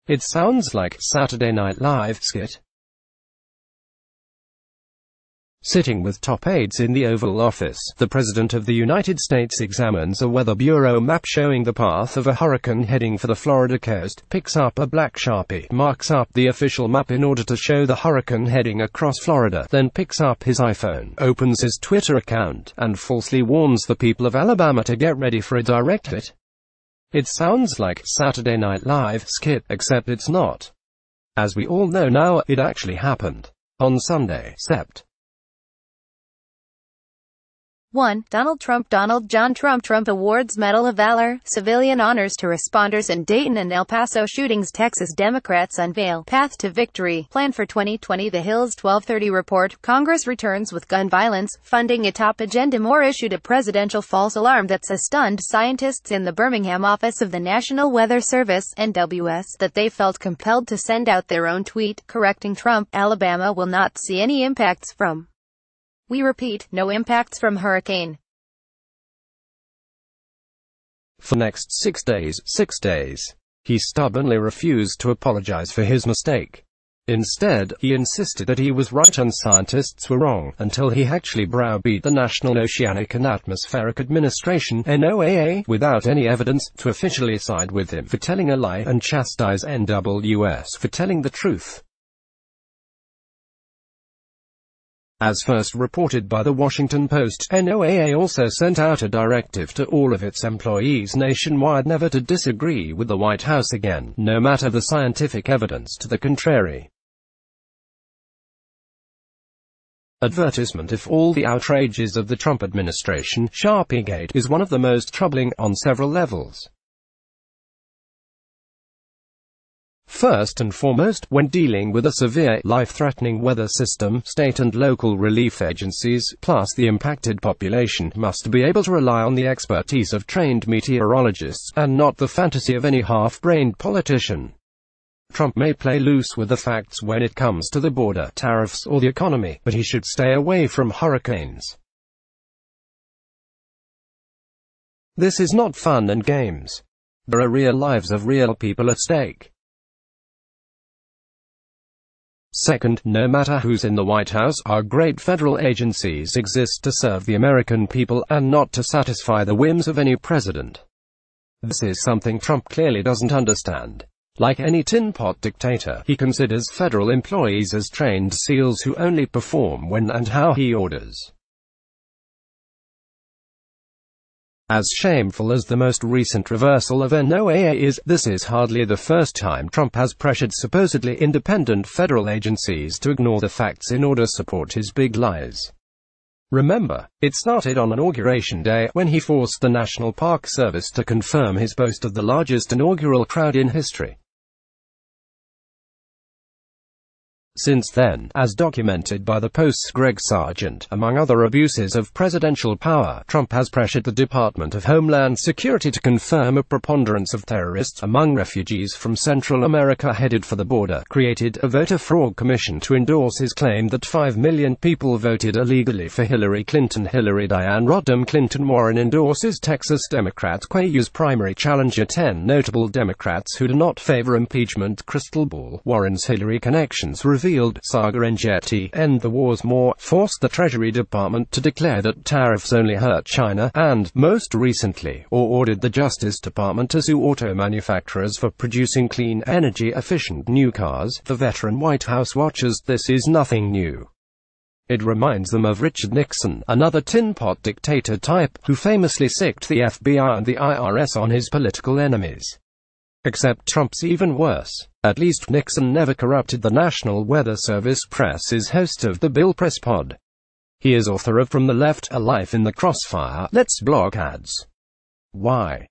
It sounds like Saturday Night Live skit. Sitting with top aides in the Oval Office, the President of the United States examines a Weather Bureau map showing the path of a hurricane heading for the Florida coast, picks up a black Sharpie, marks up the official map in order to show the hurricane heading across Florida, then picks up his iPhone, opens his Twitter account, and falsely warns the people of Alabama to get ready for a direct hit. It sounds like Saturday Night Live skit, except it's not. As we all know now, it actually happened. On Sunday, Sept. 1. Donald John Trump awards Medal of Valor, civilian honors to responders in Dayton and El Paso shootings. Texas Democrats unveil path to victory plan for 2020. The Hill's 1230 report. Congress returns with gun violence funding a top agenda. Moore issued a presidential false alarm that stunned scientists in the Birmingham office of the National Weather Service, NWS, that they felt compelled to send out their own tweet, correcting Trump. Alabama will not see any impacts from. We repeat, no impacts from hurricane. For next 6 days, he stubbornly refused to apologize for his mistake. Instead, he insisted that he was right and scientists were wrong, until he actually browbeat the National Oceanic and Atmospheric Administration, NOAA, without any evidence, to officially side with him for telling a lie and chastise NWS for telling the truth. As first reported by the Washington Post, NOAA also sent out a directive to all of its employees nationwide never to disagree with the White House again, no matter the scientific evidence to the contrary. Advertisement: if all the outrages of the Trump administration, Sharpiegate is one of the most troubling, on several levels. First and foremost, when dealing with a severe, life-threatening weather system, state and local relief agencies, plus the impacted population, must be able to rely on the expertise of trained meteorologists, and not the fantasy of any half-brained politician. Trump may play loose with the facts when it comes to the border, tariffs, or the economy, but he should stay away from hurricanes. This is not fun and games. There are real lives of real people at stake. Second, no matter who's in the White House, our great federal agencies exist to serve the American people, and not to satisfy the whims of any president. This is something Trump clearly doesn't understand. Like any tin pot dictator, he considers federal employees as trained SEALs who only perform when and how he orders. As shameful as the most recent reversal of NOAA is, this is hardly the first time Trump has pressured supposedly independent federal agencies to ignore the facts in order to support his big lies. Remember, it started on Inauguration Day, when he forced the National Park Service to confirm his boast of the largest inaugural crowd in history. Since then, as documented by the Post's Greg Sargent, among other abuses of presidential power, Trump has pressured the Department of Homeland Security to confirm a preponderance of terrorists among refugees from Central America headed for the border, created a voter fraud commission to endorse his claim that 5 million people voted illegally for Hillary Clinton. Hillary Diane Rodham Clinton. Warren endorses Texas Democrat Quayu's primary challenger. 10 notable Democrats who do not favor impeachment. Crystal ball. Warren's Hillary connections revealed. Saga Engetti, End the Wars. More, forced the Treasury Department to declare that tariffs only hurt China, and, most recently, ordered the Justice Department to sue auto manufacturers for producing clean, energy-efficient new cars. For veteran White House watchers, this is nothing new. It reminds them of Richard Nixon, another tin pot dictator type, who famously sicked the FBI and the IRS on his political enemies. Except Trump's even worse. At least Nixon never corrupted the National Weather Service. Press is host of the Bill Press Pod. He is author of From the Left, A Life in the Crossfire. Let's block ads. Why?